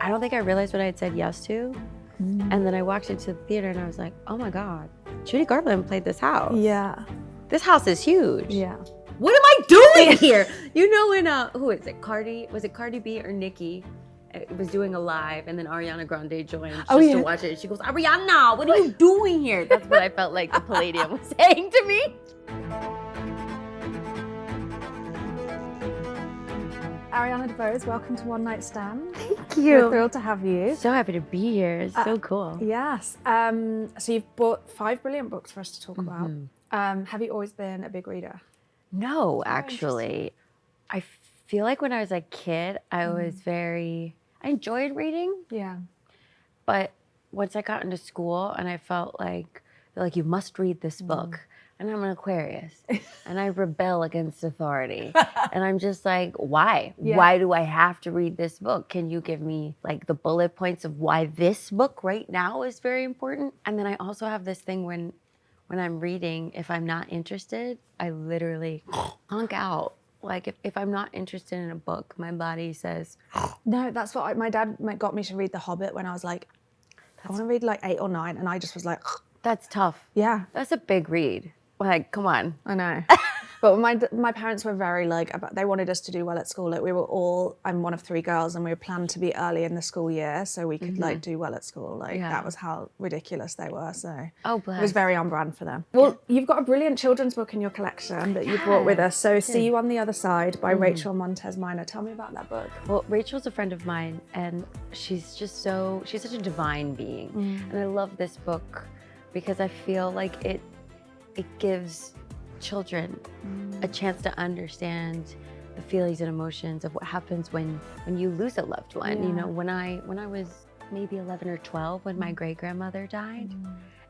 I don't think I realized what I had said yes to. And then I walked into the theater and I was like, oh my God, Judy Garland played this house. Yeah. This house is huge. Yeah. What am I doing here? You know, in who is it? Was it Cardi B or Nicki? It was doing a live, and then Ariana Grande joined just to watch it. She goes, Ariana, what are you doing here? That's what I felt like the Palladium was saying to me. Ariana DeBose, welcome to One Nightstand. Thank you. We're thrilled to have you. So happy to be here. It's so cool. Yes. So you've bought 5 brilliant books for us to talk about. Have you always been a big reader? No, actually. I feel like when I was a kid, I enjoyed reading. Yeah. But once I got into school and I felt like, they're like, you must read this book. And I'm an Aquarius, and I rebel against authority. And I'm just like, why? Yeah. Why do I have to read this book? Can you give me like the bullet points of why this book right now is very important? And then I also have this thing when I'm reading, if I'm not interested, I literally honk out. Like if I'm not interested in a book, my body says. No, that's what my dad got me to read The Hobbit when I was like, I want to read like 8 or 9. And I just was like. That's tough. Yeah. That's a big read. Like, come on. I know. But my parents were very they wanted us to do well at school. Like we were all, I'm one of 3 girls, and we were planned to be early in the school year so we could like do well at school. Like that was how ridiculous they were. So it was very on brand for them. Well, you've got a brilliant children's book in your collection that you brought with us. So See You on the Other Side by Rachel Montez Minor. Tell me about that book. Well, Rachel's a friend of mine, and she's such a divine being. And I love this book because I feel like it gives children a chance to understand the feelings and emotions of what happens when you lose a loved one. Yeah. You know, when I was maybe 11 or 12 when my great-grandmother died.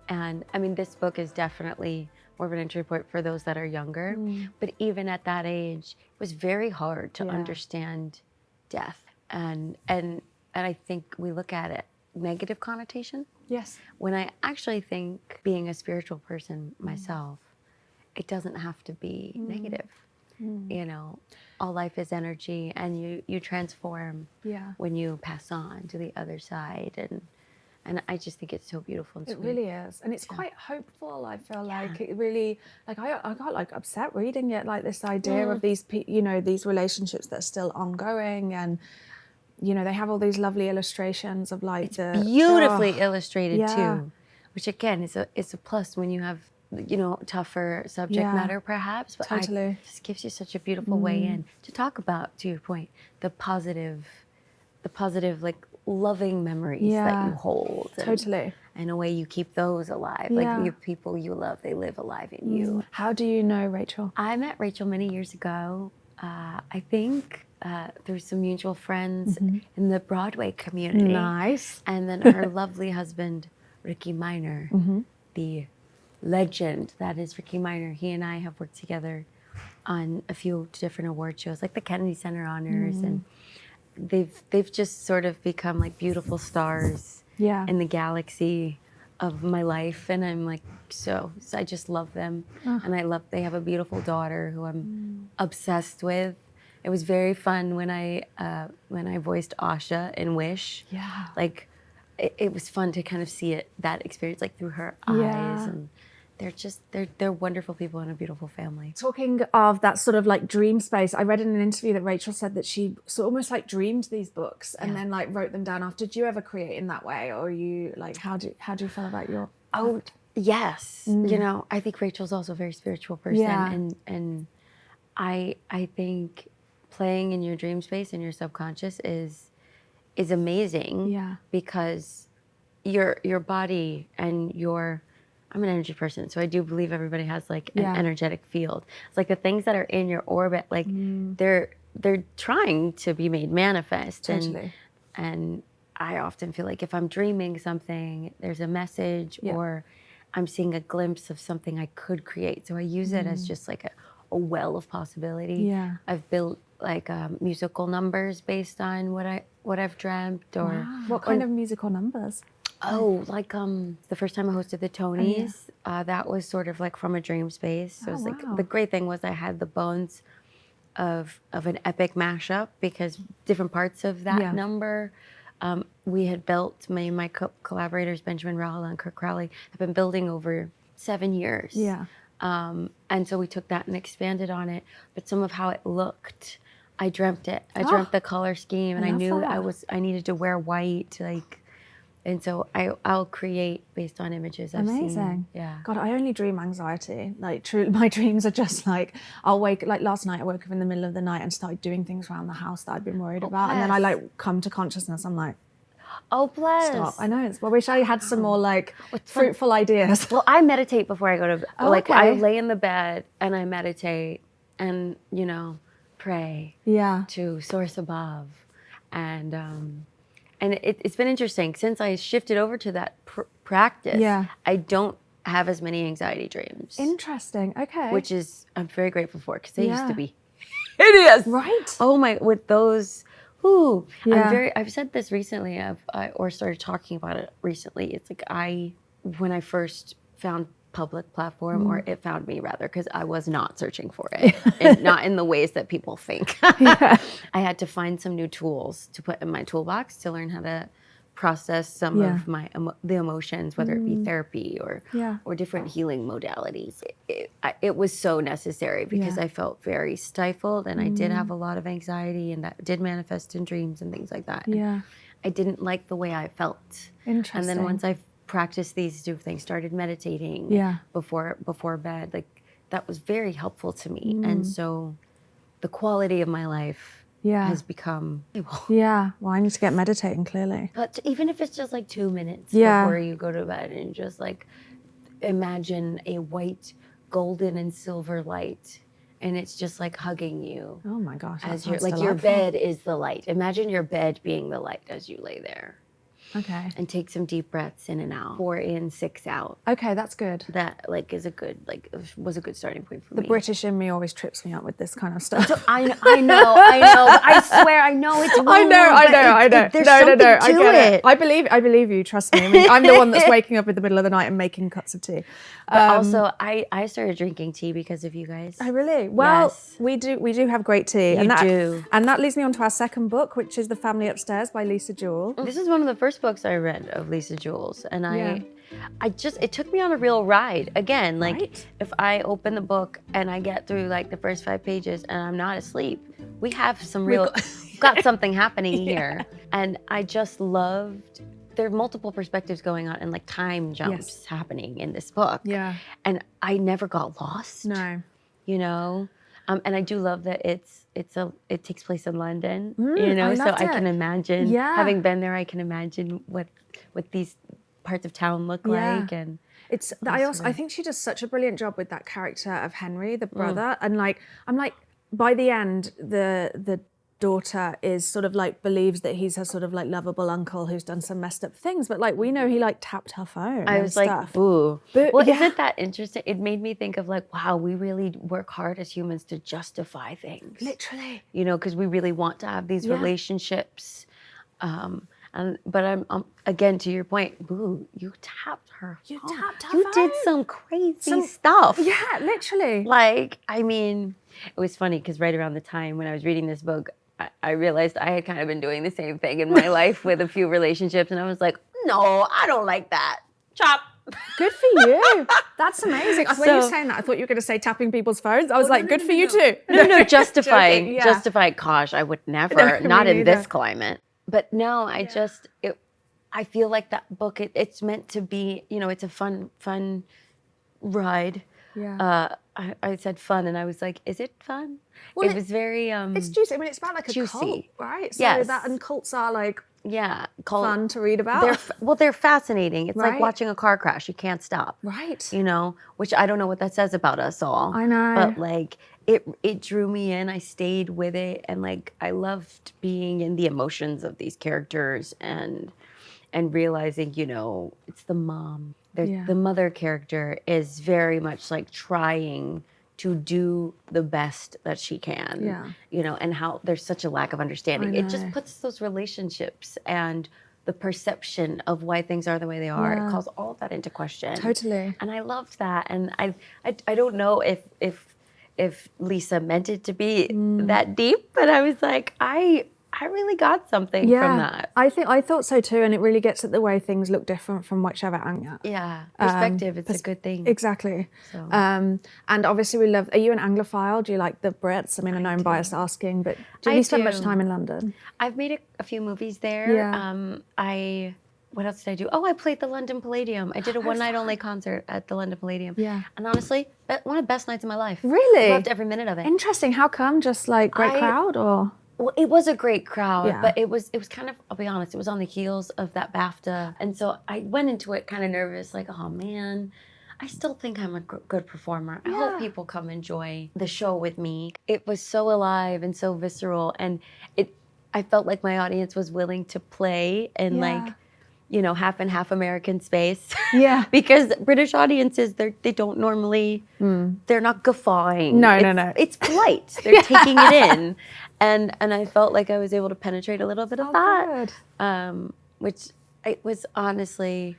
And I mean, this book is definitely more of an entry point for those that are younger. But even at that age, it was very hard to understand death. And I think we look at it negative connotation. Yes. When I actually think being a spiritual person myself, it doesn't have to be negative. You know, all life is energy, and you transform when you pass on to the other side. And I just think it's so beautiful and sweet. It really is. And it's quite hopeful, I feel like. It really, like I got like upset reading it, like this idea of these, these relationships that are still ongoing, and you know, they have all these lovely illustrations of like it's beautifully illustrated too, which again is a plus when you have, you know, tougher subject matter perhaps, but it just gives you such a beautiful way in to talk about, to your point, the positive like loving memories that you hold. And in a way you keep those alive. Like your people you love, they live alive in you. How do you know Rachel? I met Rachel many years ago. I think through some mutual friends in the Broadway community. Nice. And then her lovely husband, Ricky Minor, the legend that is Ricky Minor. He and I have worked together on a few different award shows, like the Kennedy Center Honors, and they've just sort of become like beautiful stars in the galaxy of my life. And I'm like, so I just love them. And they have a beautiful daughter who I'm obsessed with. It was very fun when I voiced Asha in Wish. Yeah. Like, it was fun to kind of see that experience like through her eyes, and they're wonderful people and a beautiful family. Talking of that sort of like dream space, I read in an interview that Rachel said that she almost like dreamed these books and then like wrote them down after. Did you ever create in that way, or you like how do you feel about your? Oh yes, you know, I think Rachel's also a very spiritual person, and I think playing in your dream space and your subconscious is amazing. Because your body and I'm an energy person, so I do believe everybody has like an energetic field. It's like the things that are in your orbit, like they're trying to be made manifest. And I often feel like if I'm dreaming something, there's a message or I'm seeing a glimpse of something I could create. So I use it as just like a well of possibility. I've built like musical numbers based on what I've dreamt. Or what kind of musical numbers? Oh, like the first time I hosted the Tonys, that was sort of like from a dream space. So it was like the great thing was I had the bones of an epic mashup, because different parts of that number we had built, my collaborators, Benjamin Rahal and Kirk Crowley, have been building over 7 years. Yeah. And so we took that and expanded on it. But some of how it looked, I dreamt it. I dreamt the color scheme, and I knew I needed to wear white, like. And so I'll create based on images I've seen. Amazing. Yeah. God, I only dream anxiety. Like, my dreams are just like, I'll wake, like last night I woke up in the middle of the night and started doing things around the house that I'd been worried about. And then I like come to consciousness. I'm like, oh, bless. Stop. I know. I wish I had some more like fruitful ideas. Well, I meditate before I go to bed. Like I lay in the bed and I meditate and, you know, pray to source above. And it's been interesting since I shifted over to that practice. Yeah. I don't have as many anxiety dreams. Interesting. Okay. Which is I'm very grateful for because they used to be hideous. Right. Oh my! With those. Ooh. Yeah. I've said this recently. Or started talking about it recently. It's like when I first found public platform, or it found me rather, because I was not searching for it, and not in the ways that people think. I had to find some new tools to put in my toolbox to learn how to process some of the emotions, whether it be therapy or different healing modalities. It was so necessary because I felt very stifled, and I did have a lot of anxiety, and that did manifest in dreams and things like that. Yeah, I didn't like the way I felt. Interesting. And then once I practiced these two things, started meditating before bed, like that was very helpful to me. And so the quality of my life has become well, I need to get meditating clearly. But even if it's just like 2 minutes before you go to bed, and just like imagine a white, golden and silver light, and it's just like hugging you. Oh my gosh. As your bed is the light. Imagine your bed being the light as you lay there. Okay. And take some deep breaths in and out. 4 in, 6 out. Okay, that's good. That was a good starting point for me. The British in me always trips me up with this kind of stuff. So I know. But I swear, I know it's wrong. I know. There's something to I get it. I believe you. Trust me. I mean, I'm the one that's waking up in the middle of the night and making cups of tea. But also, I started drinking tea because of you guys. Oh, really? Well, we do have great tea. And that leads me on to our second book, which is The Family Upstairs by Lisa Jewell. This is one of the first books I read of Lisa Jewell's, and it took me on a real ride. Again, like if I open the book and I get through like the first 5 pages and I'm not asleep, we have some got something happening here. And I just loved, there are multiple perspectives going on and like time jumps happening in this book. Yeah. And I never got lost. No. You know? And I do love that it takes place in London, you know, so I can imagine, having been there, I can imagine what these parts of town look like. And I think she does such a brilliant job with that character of Henry, the brother. And like, I'm like, by the end, the daughter is sort of like believes that he's her sort of like lovable uncle who's done some messed up things, but like we know he like tapped her phone. I was like, boo. Well, isn't that interesting? It made me think of like, wow, we really work hard as humans to justify things. Literally. You know, because we really want to have these relationships. But I'm again to your point, boo, you tapped her. You tapped her phone. phone. You did some crazy stuff. Yeah, literally. Like, I mean, it was funny because right around the time when I was reading this book, I realized I had kind of been doing the same thing in my life with a few relationships, and I was like, no, I don't like that. Chop. Good for you. That's amazing. When you were saying that, I thought you were going to say tapping people's phones. I was good for you too. No, justifying. Justifying. Gosh, I would never. Not in this climate. But no, I feel like that book, it's meant to be, you know, it's a fun ride. Yeah. I said fun, and I was like, is it fun? Well, it was very it's juicy. I mean, it's about like a juicy cult, right? So and cults are like fun to read about. They're fascinating. It's like watching a car crash. You can't stop. Right. You know, which I don't know what that says about us all. I know. But like it drew me in. I stayed with it, and like I loved being in the emotions of these characters and realizing, you know, it's the mom. The mother character is very much like trying to do the best that she can, you know, and how there's such a lack of understanding. It just puts those relationships and the perception of why things are the way they are. It calls all of that into question. Totally. And I loved that. And I don't know if Lisa meant it to be that deep, but I was like, I really got something from that. I thought so too, and it really gets at the way things look different from whichever angle. Yeah, perspective, it's a good thing. Exactly. So. And obviously we love, are you an Anglophile? Do you like the Brits? I mean, I know I'm biased asking, but have you spent much time in London? I've made a few movies there. Yeah. What else did I do? Oh, I played the London Palladium. I did a one-night-only concert at the London Palladium. Yeah. And honestly, one of the best nights of my life. Really? I loved every minute of it. Interesting. How come? Just like great crowd or? Well, it was a great crowd, but it was kind of, I'll be honest, it was on the heels of that BAFTA. And so I went into it kind of nervous, like, oh man, I still think I'm a good performer. I hope people come enjoy the show with me. It was so alive and so visceral. And I felt like my audience was willing to play in like, you know, half and half American space. Yeah. Because British audiences, they don't normally, they're not guffawing. No. It's polite. They're taking it in. And I felt like I was able to penetrate a little bit of that. Which it was honestly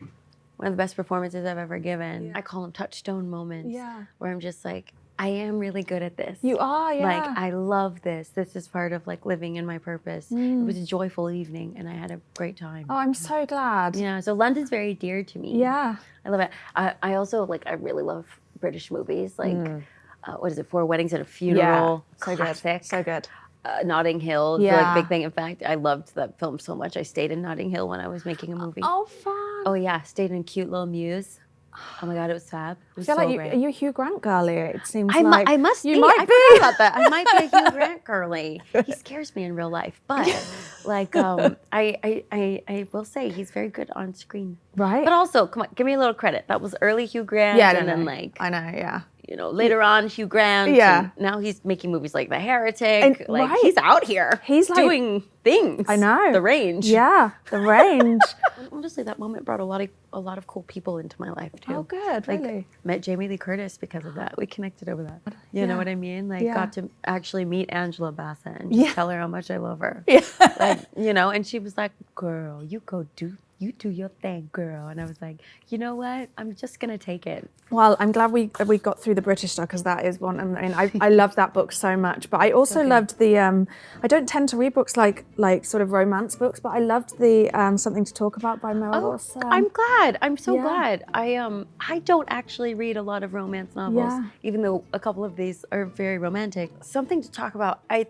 one of the best performances I've ever given. I call them touchstone moments. Where I'm just like, I am really good at this. You are, Like, I love this. This is part of like living in my purpose. It was a joyful evening and I had a great time. Oh, I'm so glad. Yeah, so London's very dear to me. Yeah. I love it. I also, like, I really love British movies. Like, what is it, Four Weddings and a Funeral? So good. So good. Notting Hill, like big thing. In fact, I loved that film so much. I stayed in Notting Hill when I was making a movie. Oh, fun. Oh yeah, stayed in cute little Mews. Oh my God, it was fab. It was I feel so like great. are you a Hugh Grant girly? It seems I must you be. might I be. forgot about that. I might be a Hugh Grant girly. He scares me in real life, but like I will say he's very good on screen. Right. But also, come on, give me a little credit. That was early Hugh Grant, then like I know, yeah. You know, later on Hugh Grant. Yeah. And now he's making movies like The Heretic. And, like he's out here. He's like, doing things. I know. The range. Yeah, the range. Honestly, that moment brought a lot of cool people into my life too. Oh, good. Like, really. Met Jamie Lee Curtis because of that. We connected over that. You know what I mean? Like, got to actually meet Angela Bassett and just tell her how much I love her. Yeah. Like, you know, and she was like, "Girl, you do your thing, girl." And I was like, you know what? I'm just gonna take it. Well, I'm glad we got through the British stuff because that is one. I mean, I loved that book so much. But I also loved the. I don't tend to read books like sort of romance books, but I loved the Something to Talk About by Memoir. I'm glad. I'm so glad. I don't actually read a lot of romance novels, even though a couple of these are very romantic. Something to Talk About. I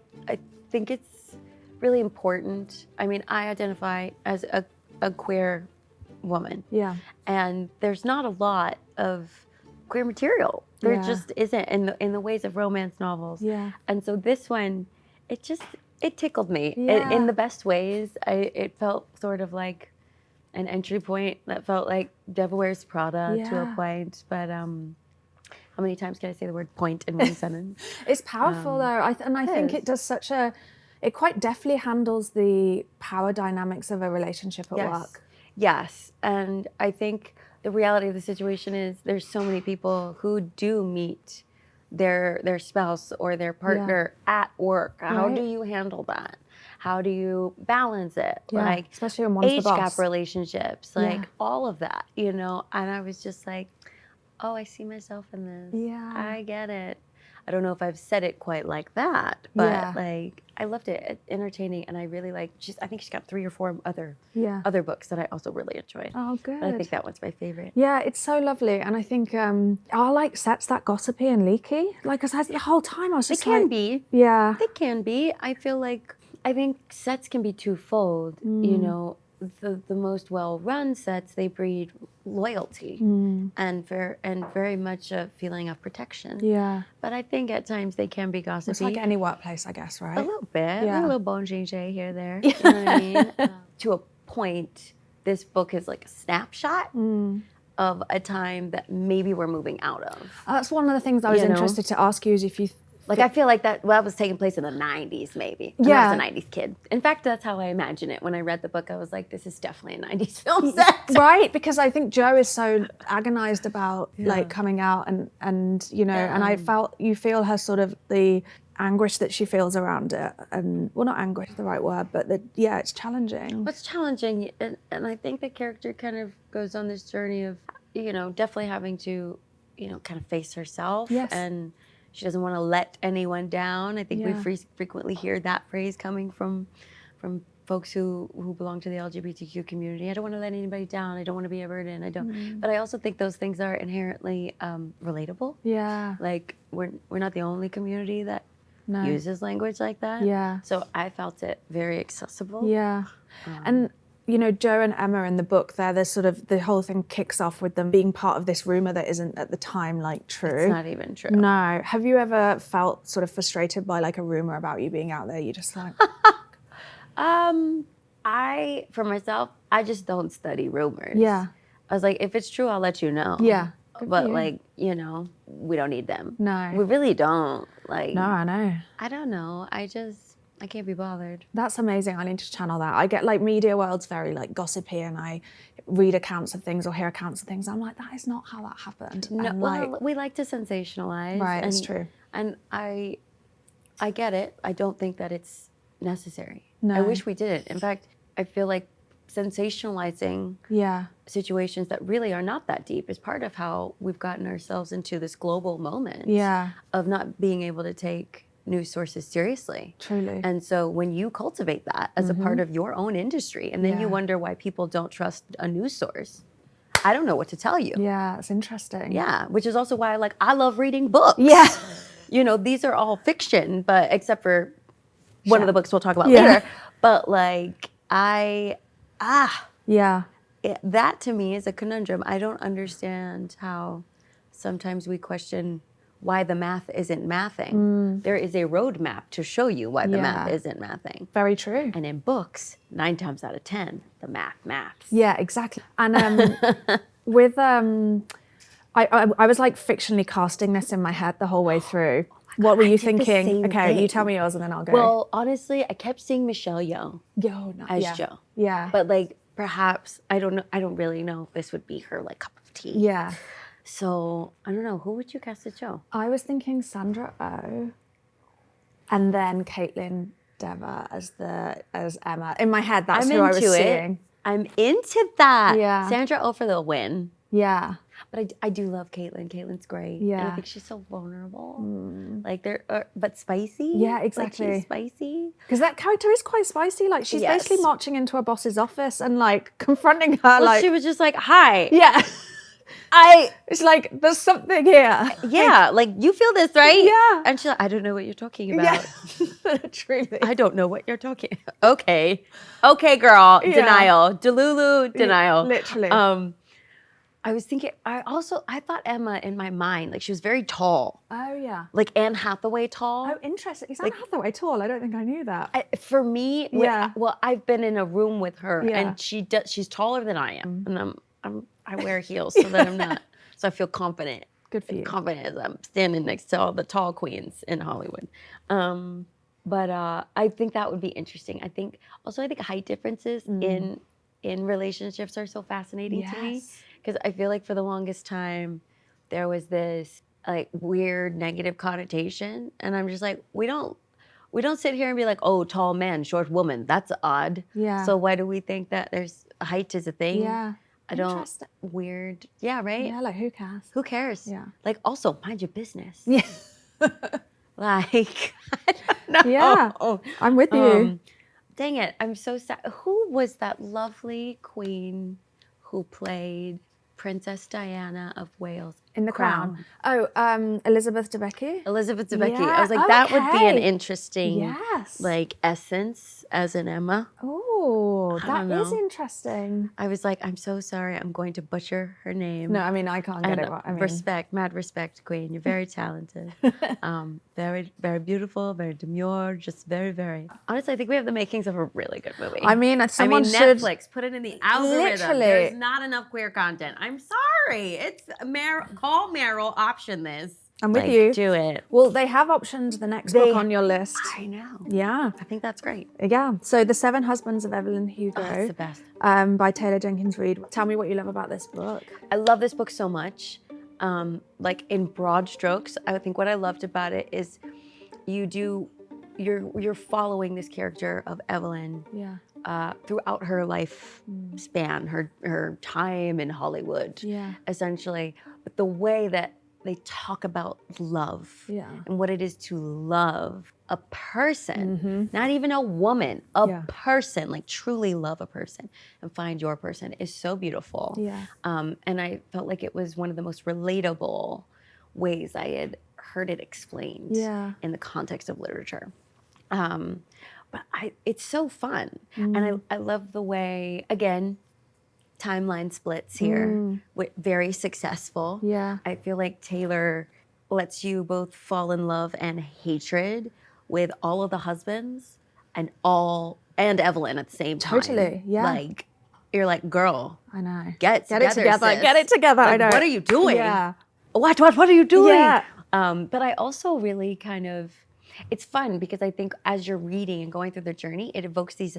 think it's really important. I mean, I identify as a queer woman. Yeah. And there's not a lot of queer material. There just isn't in the ways of romance novels. Yeah. And so this one, it tickled me in the best ways. It felt sort of like an entry point that felt like Devil Wears Prada to a point. But how many times can I say the word point in one sentence? It's powerful though. I think it does it quite deftly handles the power dynamics of a relationship at work. Yes, and I think the reality of the situation is there's so many people who do meet their spouse or their partner at work. How do you handle that? How do you balance it? Like, especially when one's age the boss. gap relationships, like all of that, you know? And I was just like, oh, I see myself in this. Yeah. I get it. I don't know if I've said it quite like that, but like I loved it. It's entertaining, and I really like. I think she's got 3 or 4 other books that I also really enjoyed. Oh, good. But I think that one's my favorite. Yeah, it's so lovely, and I think are like sets that gossipy and leaky. Like, cause the whole time I was just they can be. Yeah, they can be. I think sets can be twofold. You know, the most well-run sets, they breed loyalty and very much a feeling of protection. Yeah. But I think at times they can be gossipy. It's like any workplace, I guess, right? A little bit. A little bon jingé here, there. You know what I mean? To a point, this book is like a snapshot of a time that maybe we're moving out of. That's one of the things I was interested to ask you is if you... Like, I feel like that was taking place in the 90s, maybe. I was a 90s kid. In fact, that's how I imagine it. When I read the book, I was like, this is definitely a 90s film set. Right, because I think Jo is so agonized about, like, coming out and you know, and you feel her sort of the anguish that she feels around it. And, well, not anguish is the right word, but it's challenging. It's challenging, and I think the character kind of goes on this journey of, you know, definitely having to, you know, kind of face herself. Yes. And she doesn't want to let anyone down. I think we frequently hear that phrase coming from from folks who belong to the LGBTQ community. I don't want to let anybody down. I don't want to be a burden. But I also think those things are inherently relatable. Yeah. Like we're not the only community that uses language like that. Yeah. So I felt it very accessible. Yeah. And you know, Joe and Emma in the book, there's sort of the whole thing kicks off with them being part of this rumor that isn't at the time like true. It's not even true. No. Have you ever felt sort of frustrated by like a rumor about you being out there? You just like for myself, I just don't study rumors. Yeah. I was like, if it's true, I'll let you know. Yeah. But like, you know, we don't need them. No. We really don't. Like No, I know. I don't know. I can't be bothered. That's amazing. I need to channel that. I get like media world's very like gossipy, and I read accounts of things or hear accounts of things. I'm like, that is not how that happened. No, and well, we like to sensationalize. Right, it's true. And I get it. I don't think that it's necessary. No. I wish we didn't. In fact, I feel like sensationalizing situations that really are not that deep is part of how we've gotten ourselves into this global moment of not being able to take news sources seriously. Truly. And so when you cultivate that as a part of your own industry, and then you wonder why people don't trust a news source, I don't know what to tell you. Yeah, it's interesting. Yeah, which is also why I love reading books. Yeah. You know, these are all fiction, but except for one of the books we'll talk about later. But like, that to me is a conundrum. I don't understand how sometimes we question why the math isn't mathing. There is a roadmap to show you why the math isn't mathing. Very true. And in books, 9 times out of 10, the math maps. Yeah, exactly. And with I was like fictionally casting this in my head the whole way through. What were you thinking? Okay, you tell me yours and then I'll go. Well, honestly, I kept seeing Michelle Yeoh as Joe. Yeah. But like, perhaps, I don't really know if this would be her like cup of tea. Yeah. So, I don't know, who would you cast as Joe? I was thinking Sandra Oh, and then Caitlin Dever as Emma. In my head, that's who I was seeing. I'm into that. Yeah. Sandra Oh for the win. Yeah. But I do love Caitlin. Caitlin's great. Yeah. And I think she's so vulnerable. Like but spicy. Yeah, exactly. Like she's spicy. Because that character is quite spicy. Like she's basically marching into her boss's office and like confronting her. Well, she was just like, "Hi." Yeah. It's like, there's something here. Yeah, like you feel this, right? Yeah. And she's like, I don't know what you're talking about. Yeah. Truly. I don't know what you're talking about. Okay, girl. Yeah. Denial. Delulu, denial. Literally. I was thinking, I thought Emma in my mind, like she was very tall. Oh, yeah. Like Anne Hathaway tall. Oh, interesting. Is Anne Hathaway tall? I don't think I knew that. For me, well, I've been in a room with her and she's taller than I am. And I wear heels so that I'm not, so I feel confident. Good for you. Confident as I'm standing next to all the tall queens in Hollywood. But I think that would be interesting. I think height differences in relationships are so fascinating to me. Because I feel like for the longest time, there was this like weird negative connotation. And I'm just like, we don't sit here and be like, oh, tall man, short woman, that's odd. Yeah. So why do we think that height is a thing? Yeah. I don't, weird. Yeah, right? Yeah, like who cares? Who cares? Yeah. Like also, mind your business. Yeah. Like, I don't know. Yeah, I'm with you. Dang it, I'm so sad. Who was that lovely queen who played Princess Diana of Wales? In The Crown. Oh, Elizabeth Debicki? Elizabeth Debicki. Yeah. I was like, that would be an interesting like essence as an Emma. Oh, that is interesting. I was like, I'm so sorry. I'm going to butcher her name. No, I mean, I can't get it right. I mean, mad respect, Queen. You're very talented. Very, very beautiful, very demure, just very, very. Honestly, I think we have the makings of a really good movie. I mean, someone should. Netflix, put it in the algorithm. Literally. There's not enough queer content. I'm sorry. It's call Meryl, option this. I'm with you. Do it. Well, they have optioned the next book on your list. I know. Yeah. I think that's great. Yeah. So The Seven Husbands of Evelyn Hugo. That's the best. By Taylor Jenkins Reid. Tell me what you love about this book. I love this book so much. Like in broad strokes, I think what I loved about it is you're following this character of Evelyn throughout her life span, her time in Hollywood, essentially. But the way that they talk about love Yeah. and what it is to love a person, not even a woman, a person, like truly love a person and find your person is so beautiful. Yeah. And I felt like it was one of the most relatable ways I had heard it explained in the context of literature. But it's so fun. And I love the way, again, timeline splits here, very successful. Yeah. I feel like Taylor lets you both fall in love and hatred with all of the husbands and Evelyn at the same time. Totally, yeah. Like, you're like, girl, I know. Get it together. Sis. Get it together. Like, I know. what are you doing? Yeah. What are you doing? Yeah. But I also really kind of, it's fun because I think as you're reading and going through the journey, it evokes these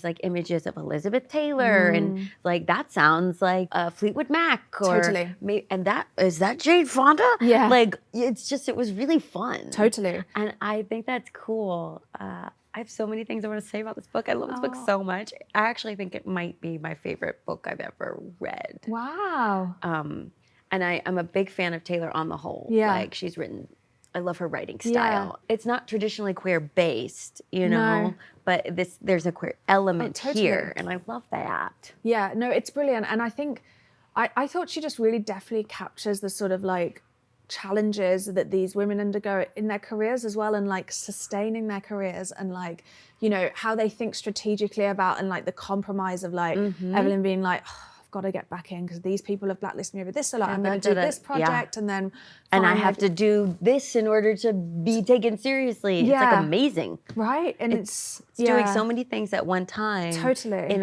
like images of Elizabeth Taylor and like that sounds like Fleetwood Mac or Totally. And is that Jane Fonda? Yeah. Like it was really fun. Totally. And I think that's cool. I have so many things I want to say about this book. I love this book so much. I actually think it might be my favorite book I've ever read. Wow. And I'm a big fan of Taylor on the whole. Yeah. Like she's written, I love her writing style. Yeah. It's not traditionally queer based, you know, but there's a queer element here, and I love that. Yeah, no, it's brilliant. And I think, I thought she just really definitely captures the sort of like challenges that these women undergo in their careers as well, and like sustaining their careers, and like, you know, how they think strategically about, and like the compromise of like Evelyn being like, got to get back in because these people have blacklisted me over this, so like, I'm going to do this project and then I have to do this in order to be taken seriously. It's like amazing, right? And it's doing so many things at one time, totally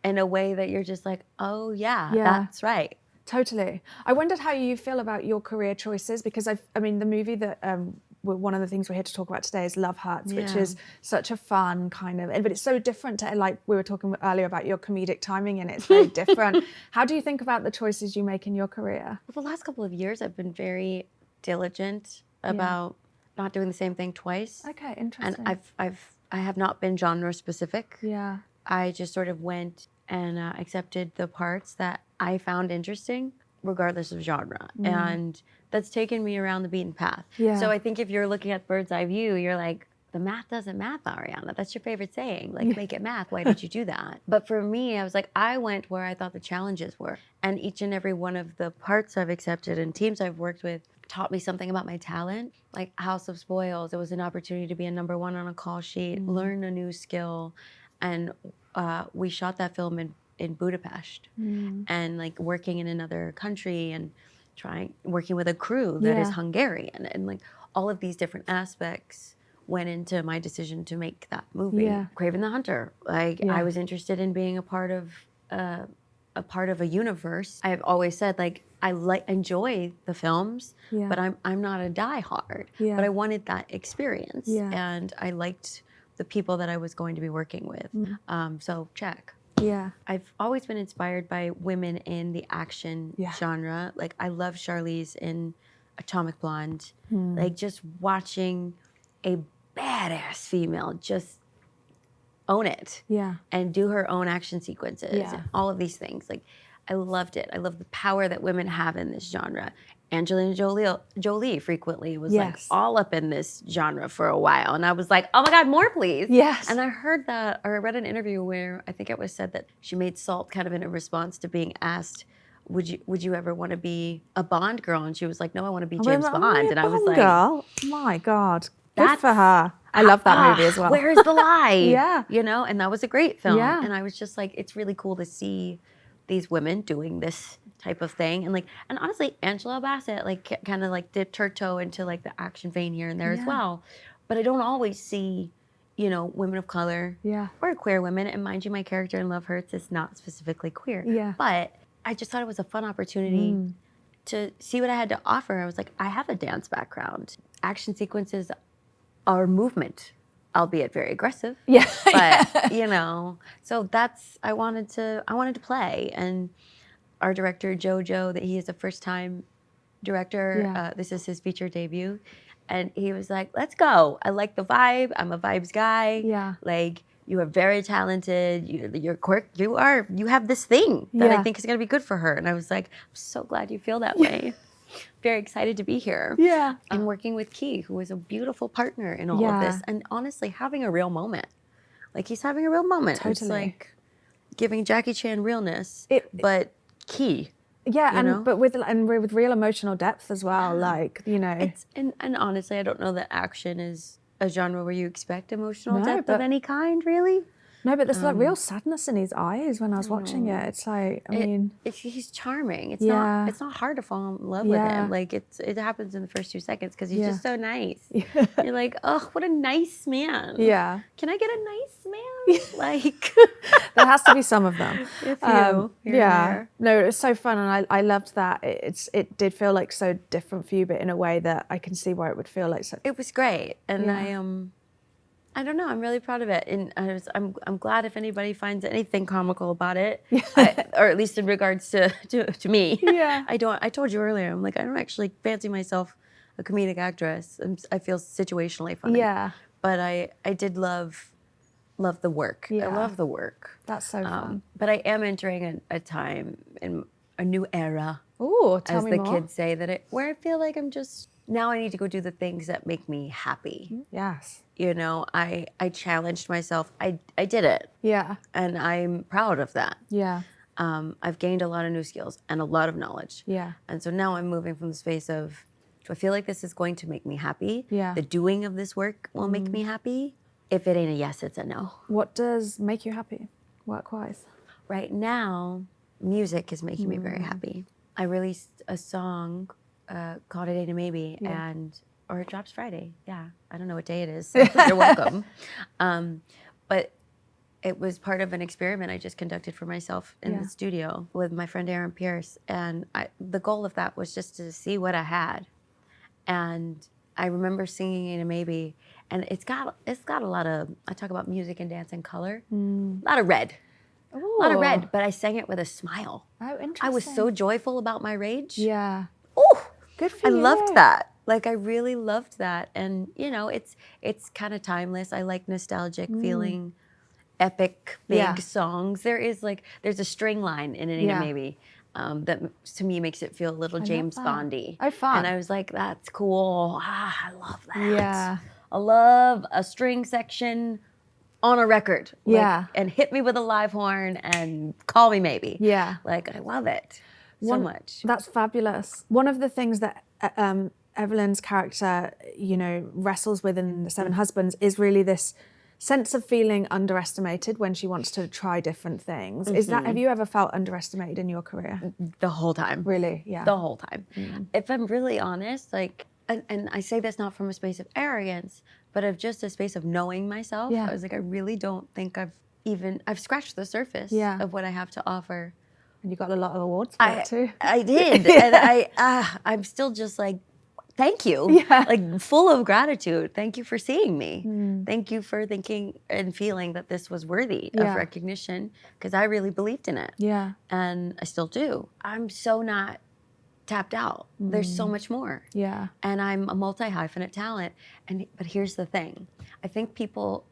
in a way that you're just like, oh yeah, that's right. Totally. I wondered how you feel about your career choices, because I mean the movie that one of the things we're here to talk about today is Love Hurts, which is such a fun kind of, but it's so different to, like we were talking earlier about your comedic timing, and it's very different. How do you think about the choices you make in your career? Well, the last couple of years, I've been very diligent about not doing the same thing twice. Okay, interesting. And I have not been genre specific. Yeah. I just sort of went and accepted the parts that I found interesting, regardless of genre. And that's taken me around the beaten path. Yeah. So I think if you're looking at bird's eye view, you're like, the math doesn't math, Ariana. That's your favorite saying. Like, make it math. Why did you do that? But for me, I was like, I went where I thought the challenges were. And each and every one of the parts I've accepted and teams I've worked with taught me something about my talent. Like House of Spoils, it was an opportunity to be a number one on a call sheet, learn a new skill. And we shot that film in Budapest, and like working in another country and working with a crew that is Hungarian, and like all of these different aspects went into my decision to make that movie. Craven the Hunter. Like I was interested in being a part of a universe. I've always said like I enjoy the films, but I'm not a diehard. But I wanted that experience, and I liked the people that I was going to be working with. So check. Yeah. I've always been inspired by women in the action genre. Like I love Charlize in Atomic Blonde. Like just watching a badass female just own it. And do her own action sequences and all of these things. Like I loved it. I love the power that women have in this genre. Angelina Jolie frequently was like all up in this genre for a while. And I was like, oh my God, more please. Yes. And I heard that, or I read an interview where I think it was said that she made Salt kind of in a response to being asked, would you ever want to be a Bond girl? And she was like, no, I want to be James Bond. And I was like, girl? My God. Good for her. I love that movie as well. Where's the lie? You know, and that was a great film. And I was just like, it's really cool to see these women doing this type of thing. And honestly, Angela Bassett like kind of like dipped her toe into like the action vein here and there as well. But I don't always see, you know, women of color or queer women. And mind you, my character in Love Hurts is not specifically queer. But I just thought it was a fun opportunity to see what I had to offer. I was like, I have a dance background. Action sequences are movement, albeit very aggressive. But you know, so that's I wanted to play. And our director Jojo, that he is a first-time director. This is his feature debut, and he was like, "Let's go. I like the vibe. I'm a vibes guy. Like you are very talented. You have this thing that I think is gonna be good for her." And I was like, "I'm so glad you feel that way." very excited to be here. Yeah. And working with Key, who is a beautiful partner in all of this. And honestly, having a real moment. Like, he's having a real moment. Totally. It's like giving Jackie Chan realness, but Key. Yeah, but with real emotional depth as well. Like, you know. It's, and honestly, I don't know that action is a genre where you expect emotional depth of any kind, really. No, but there's like real sadness in his eyes when I was watching it. It's like, I mean, he's charming. It's not hard to fall in love with him. Like, it happens in the first 2 seconds because he's just so nice. You're like, oh, what a nice man. Yeah. Can I get a nice man? Like, there has to be some of them. If you, yeah. No, it was so fun, and I loved that. It did feel like so different for you, but in a way that I can see why it would feel like so. It was great, and I don't know. I'm really proud of it, and I'm glad if anybody finds anything comical about it, or at least in regards to me. Yeah. I told you earlier. I'm like, I don't actually fancy myself a comedic actress. I feel situationally funny. Yeah. But I did love the work. Yeah. I love the work. That's so fun. But I am entering a time in a new era. Ooh, tell me more. As the kids say, where I feel like I'm just. Now I need to go do the things that make me happy. Yes. You know, I challenged myself. I did it. Yeah. And I'm proud of that. Yeah. I've gained a lot of new skills and a lot of knowledge. Yeah. And so now I'm moving from the space of, do I feel like this is going to make me happy? Yeah. The doing of this work will make me happy? If it ain't a yes, it's a no. What does make you happy, work-wise? Right now, music is making me very happy. I released a song called It Ain't a Maybe, or it drops Friday. Yeah, I don't know what day it is, so you're welcome. But it was part of an experiment I just conducted for myself in the studio with my friend Aaron Pierce, and the goal of that was just to see what I had. And I remember singing Ain't a Maybe, and it's got a lot of, I talk about music and dance and color, a lot of red. Ooh. A lot of red, but I sang it with a smile. Oh, interesting. I was so joyful about my rage. Yeah. Oh, good for you. I loved that. Like, I really loved that. And, you know, it's kind of timeless. I like nostalgic feeling, epic, big songs. There's a string line in it, maybe, that to me makes it feel a little James Bondy. Oh, fun. And I was like, that's cool. I love that. Yeah. I love a string section on a record. Yeah. And hit me with a live horn and call me maybe. Yeah. Like, I love it so much. That's fabulous. One of the things that Evelyn's character, you know, wrestles with in The Seven Husbands is really this sense of feeling underestimated when she wants to try different things. Have you ever felt underestimated in your career? The whole time. Really? Yeah. The whole time. If I'm really honest, like, and I say this not from a space of arrogance, but of just a space of knowing myself. I was like, I really don't think I've scratched the surface of what I have to offer. And you got a lot of awards for it too. I did. And I'm still just like, thank you. Yeah. Like, full of gratitude. Thank you for seeing me. Thank you for thinking and feeling that this was worthy of recognition, because I really believed in it. Yeah. And I still do. I'm so not tapped out. There's so much more. Yeah. And I'm a multi-hyphenate talent. But here's the thing. I think people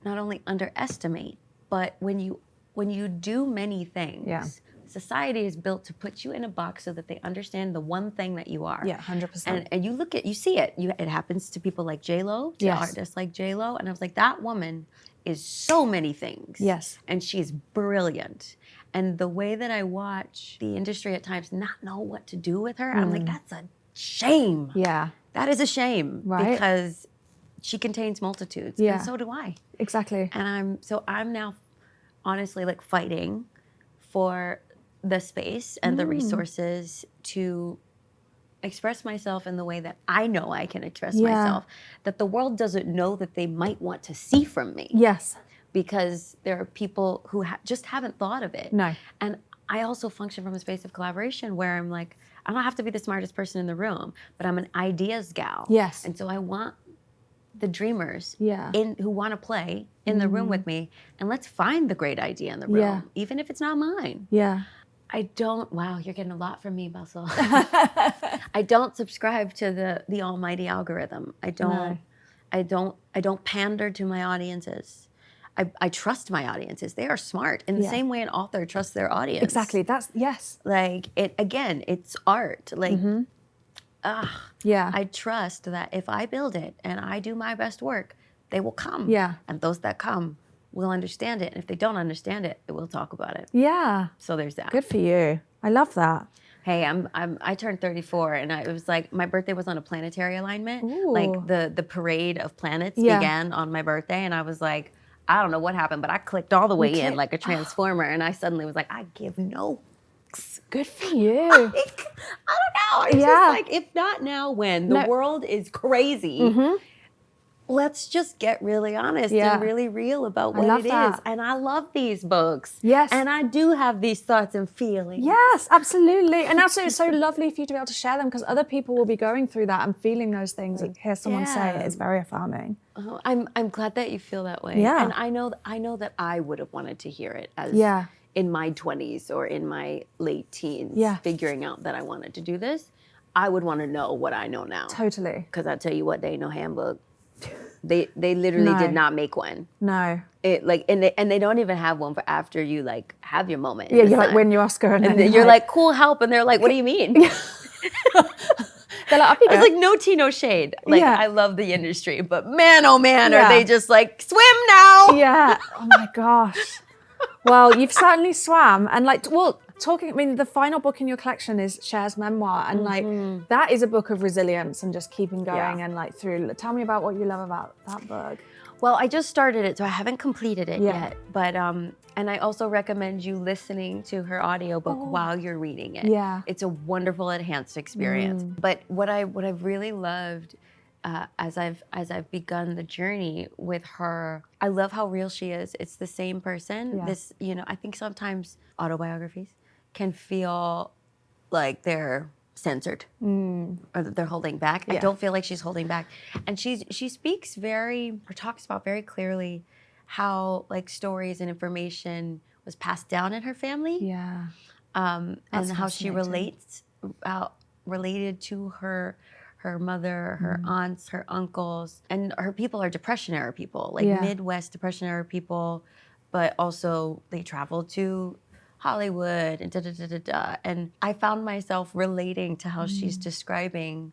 not only underestimate, but when you do many things, society is built to put you in a box so that they understand the one thing that you are. Yeah, 100%. And you see it. It happens to people like J-Lo, to artists like J-Lo. And I was like, that woman is so many things. Yes. And she's brilliant. And the way that I watch the industry at times not know what to do with her, I'm like, that's a shame. Yeah. That is a shame. Right. Because she contains multitudes. Yeah. And so do I. Exactly. And I'm now honestly like fighting for the space and the resources to express myself in the way that I know I can express myself, that the world doesn't know that they might want to see from me. Yes. Because there are people who just haven't thought of it. No. And I also function from a space of collaboration where I'm like, I don't have to be the smartest person in the room, but I'm an ideas gal. Yes. And so I want the dreamers who want to play in the room with me, and let's find the great idea in the room, even if it's not mine. Yeah. Wow, you're getting a lot from me, Bustle. I don't subscribe to the almighty algorithm. I don't pander to my audiences. I trust my audiences. They are smart in the same way an author trusts their audience. Exactly. Yes. Like, it's art. Like, I trust that if I build it and I do my best work, they will come. Yeah. And those that come will understand it. And if they don't understand it, we'll talk about it. Yeah. So there's that. Good for you. I love that. Hey, I turned 34, and it was like my birthday was on a planetary alignment. Ooh. Like the parade of planets began on my birthday, and I was like, I don't know what happened, but I clicked all the way in like a transformer, and I suddenly was like, I give no. Good for you. I don't know. It's just like, if not now, when? The world is crazy. Let's just get really honest and really real about what it is. And I love these books. Yes. And I do have these thoughts and feelings. Yes, absolutely. And also it's so lovely for you to be able to share them because other people will be going through that and feeling those things and hear someone say it is very affirming. I'm glad that you feel that way. Yeah. And I know that I would have wanted to hear it as in my 20s or in my late teens, figuring out that I wanted to do this. I would want to know what I know now. Totally. Because I tell you what, they ain't no handbook. They literally did not make one. No. It like and they don't even have one for after you like have your moment. Yeah, you like win your Oscar and then you're like, cool, help, and they're like, what do you mean? They're like, up you go. It's like no tea, no shade. Like I love the industry, but man, oh man, are they just like swim now? Yeah. Oh my gosh. Well, you've certainly swam, and like, talking. I mean, the final book in your collection is Cher's Memoir, and like that is a book of resilience and just keeping going and like through. Tell me about what you love about that book. Well, I just started it, so I haven't completed it yet. But and I also recommend you listening to her audiobook while you're reading it. Yeah, it's a wonderful enhanced experience. But what I've really loved. As I've begun the journey with her, I love how real she is. It's the same person. Yeah. This, I think sometimes autobiographies can feel like they're censored or that they're holding back. I don't feel like she's holding back. And she talks about very clearly how like stories and information was passed down in her family. Yeah. And how she related to her mother, her aunts, her uncles, and her people are Depression era people, like Midwest Depression era people, but also they traveled to Hollywood and da-da-da-da-da. And I found myself relating to how she's describing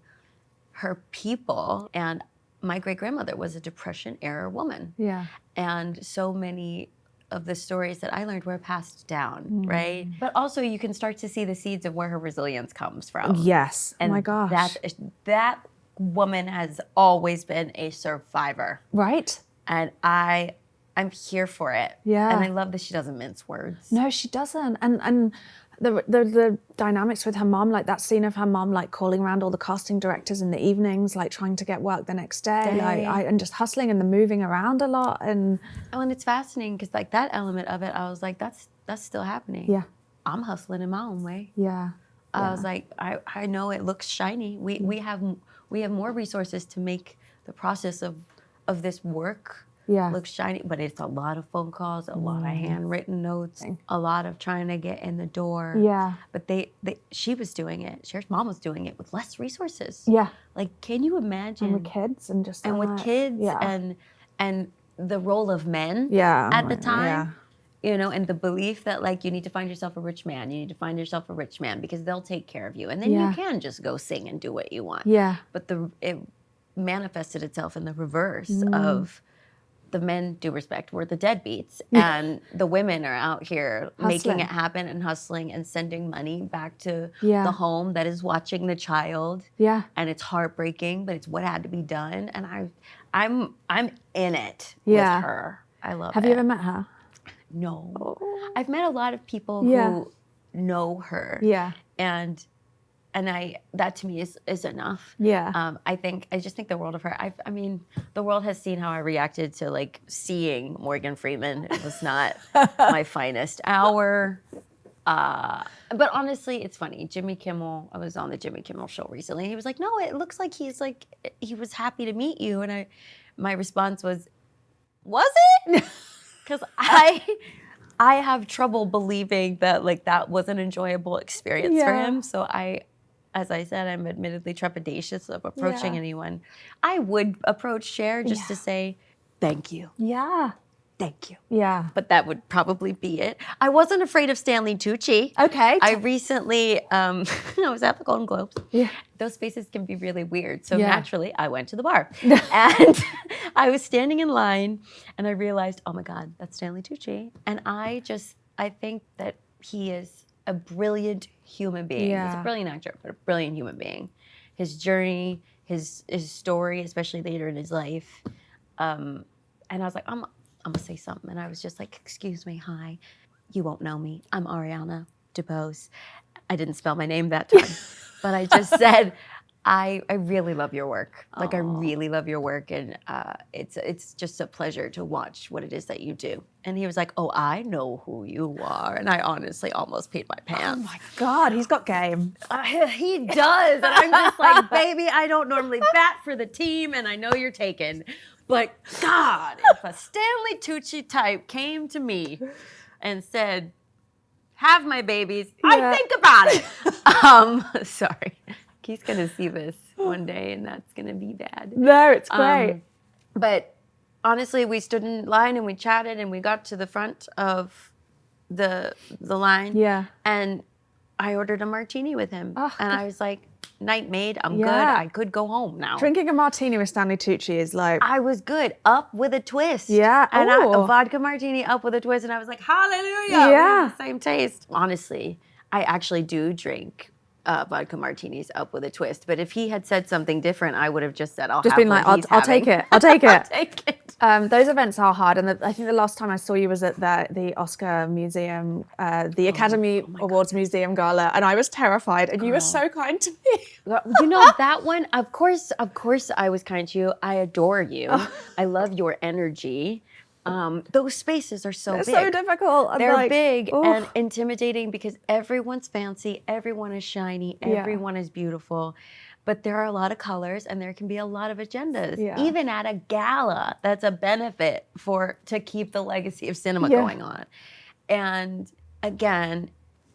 her people. And my great-grandmother was a Depression era woman. Yeah. And so many of the stories that I learned were passed down, right? But also you can start to see the seeds of where her resilience comes from. Yes. And oh my gosh. That woman has always been a survivor. Right. And I'm here for it. Yeah. And I love that she doesn't mince words. No, she doesn't. And the dynamics with her mom, like that scene of her mom like calling around all the casting directors in the evenings, like trying to get work the next day, and just hustling and the moving around a lot. And it's fascinating because like that element of it, I was like, that's still happening. Yeah. I'm hustling in my own way. Yeah. I was like, I know it looks shiny. We have more resources to make the process of this work looks shiny, but it's a lot of phone calls, a lot of handwritten notes, a lot of trying to get in the door. Yeah. But she was doing it. Cher's mom was doing it with less resources. Yeah. Like, can you imagine? And with kids and just with kids and the role of men at the time. Yeah. And the belief that like you need to find yourself a rich man. You need to find yourself a rich man because they'll take care of you, and then you can just go sing and do what you want. Yeah. But it manifested itself in the reverse of. The men, due respect, were the deadbeats, and the women are out here making it happen and hustling and sending money back to the home that is watching the child. Yeah, and it's heartbreaking, but it's what had to be done. And I'm in it with her. I love it. Have you ever met her? No, I've met a lot of people who know her. Yeah, and that to me is enough. Yeah. I just think the world of her. I mean, the world has seen how I reacted to like seeing Morgan Freeman. It was not my finest hour. But honestly, it's funny. Jimmy Kimmel. I was on the Jimmy Kimmel show recently. And he was like, "No, it looks like he was happy to meet you." And my response was it? Because I have trouble believing that like that was an enjoyable experience for him. So as I said, I'm admittedly trepidatious of approaching anyone. I would approach Cher just to say, thank you. Yeah. thank you. Yeah. But that would probably be it. I wasn't afraid of Stanley Tucci. Okay. I recently, I was at the Golden Globes. Yeah. Those spaces can be really weird. So naturally, I went to the bar. And I was standing in line, and I realized, oh my God, that's Stanley Tucci. And I think that he is a brilliant human being. Yeah. He's a brilliant actor, but a brilliant human being. His journey, his story, especially later in his life. And I was like, I'm gonna say something. And I was just like, excuse me, hi. You won't know me. I'm Ariana DeBose. I didn't spell my name that time. But I just said, I really love your work. Like, I really love your work. And it's just a pleasure to watch what it is that you do. And he was like, oh, I know who you are. And I honestly almost peed my pants. Oh my God, he's got game. He does. And I'm just like, baby, I don't normally bat for the team. And I know you're taken. But God, if a Stanley Tucci type came to me and said, have my babies, I'd think about it. Sorry. He's going to see this one day, and that's going to be bad. No, it's great. But honestly, we stood in line, and we chatted, and we got to the front of the line. Yeah. And I ordered a martini with him. Oh, and I was like, night made, I'm good. I could go home now. Drinking a martini with Stanley Tucci is like... I was good. Up with a twist. Yeah. And a vodka martini up with a twist. And I was like, hallelujah. Yeah. We have the same taste. Honestly, I actually do drink vodka martinis up with a twist. But if he had said something different, I would have just said, I'll take it. I'll take it. I'll take it. Those events are hard. And I think the last time I saw you was at the Oscar Museum, the Academy Awards Museum Gala. And I was terrified. And you were so kind to me. You know, that one, of course I was kind to you. I adore you. I love your energy. Those spaces are so big. They're so difficult. They're big and intimidating because everyone's fancy, everyone is shiny, everyone is beautiful. But there are a lot of colors and there can be a lot of agendas. Yeah. Even at a gala, that's a benefit to keep the legacy of cinema going on. And again,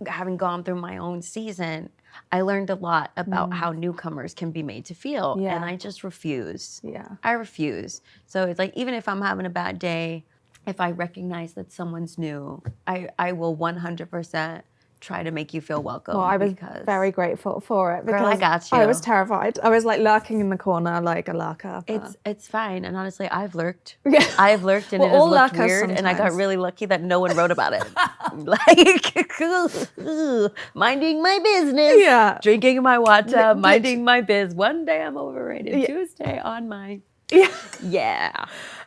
having gone through my own season, I learned a lot about how newcomers can be made to feel. Yeah. And I just refuse. Yeah. I refuse. So it's like, even if I'm having a bad day, if I recognize that someone's new, I will 100% try to make you feel welcome. Well, I was very grateful for it because girl, I got you. I was terrified. I was like lurking in the corner like a lurker. It's fine. And honestly, I've lurked. Yeah. I've lurked and it has looked weird. Sometimes. And I got really lucky that no one wrote about it. Like, minding my business. Drinking my water, minding my biz. One day I'm overrated. Tuesday on my...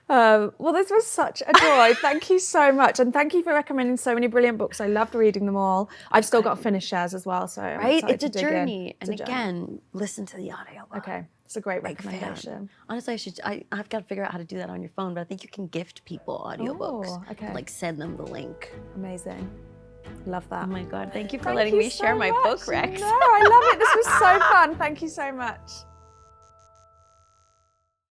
Well, this was such a joy. Thank you so much. And thank you for recommending so many brilliant books. I loved reading them all. I've still got to finish Cher's as well. So it's a journey. And again, listen to the audiobook. Okay. It's a great recommendation. Honestly, I've got to figure out how to do that on your phone, but I think you can gift people audiobooks. Okay. Like send them the link. Amazing. Love that. Oh my God. Thank you for letting me share my book, Rex. No, I love it. This was so fun. Thank you so much.